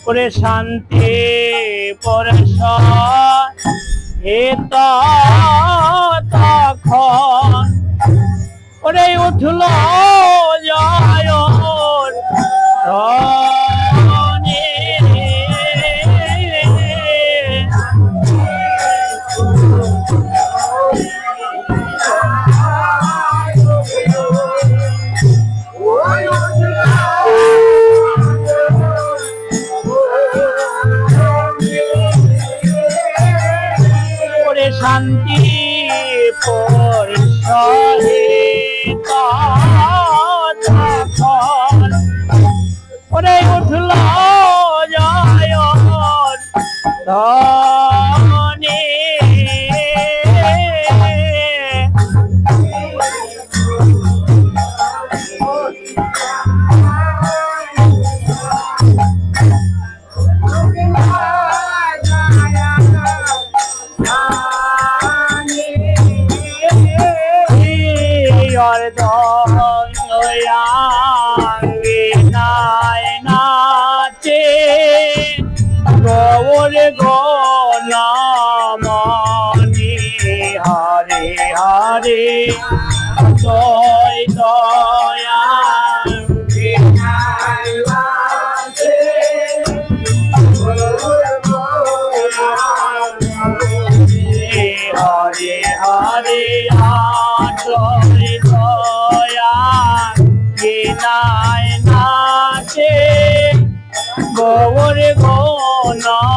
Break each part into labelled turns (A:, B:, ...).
A: ওরে শান্তি পরশন তখন ওরে উঠল জয় ধ্বনি ওরে শান্তি পরশনে তখন ওরে উঠল জয় ধ্বনি নাচে গৌর গণমনি হরে হরে জয় দয়াঙ্গে হরে হরে জয় দয়াঙ্গে নাচে গৌর গণমনি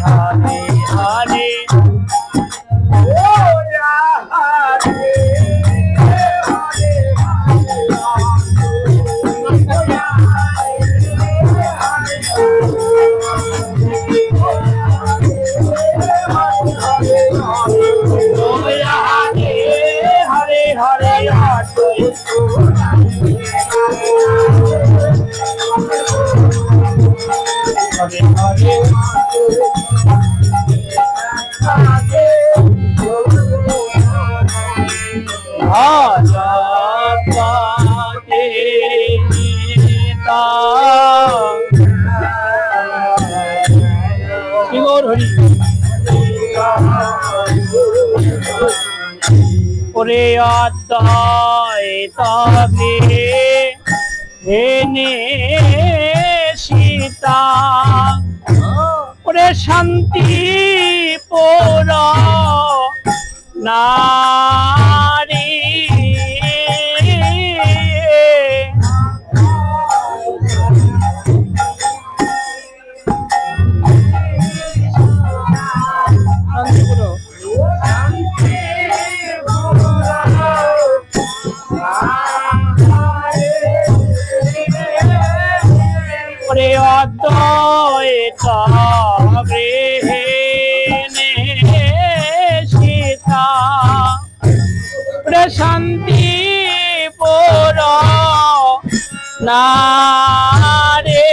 A: হরে হরে ওরে অদ্বৈত হেনে সীতা ওরে শান্তি পোর নারী ওরে অদ্বৈত গৃহিণী সীতা ওরে শান্তি পুর নারী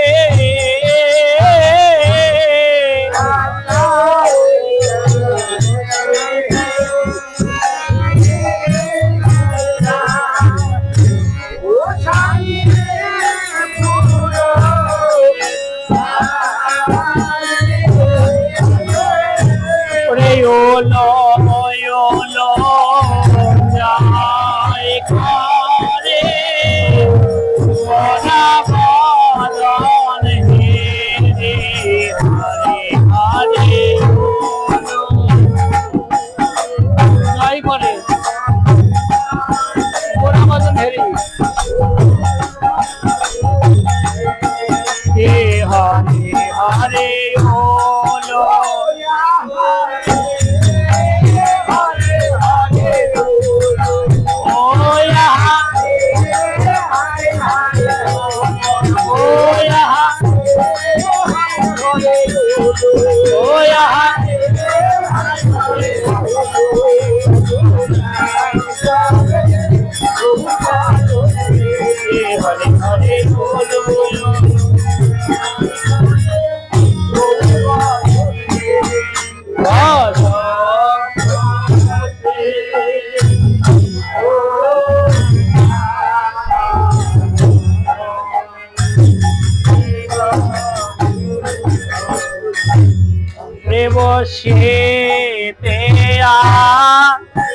A: বসিতে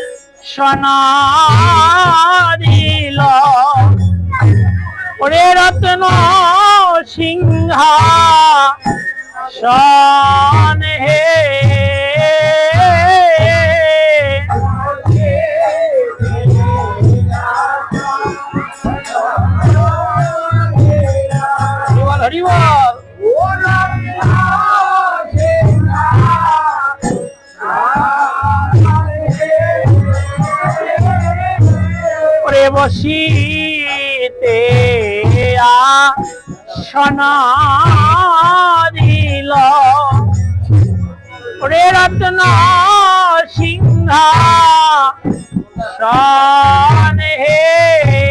A: আসনা দিল ওরে রত্ন সিংহাসন হে হরি বল ওরে বসিতে আসনা দিল ওরে রত্ন সিংহাসন হে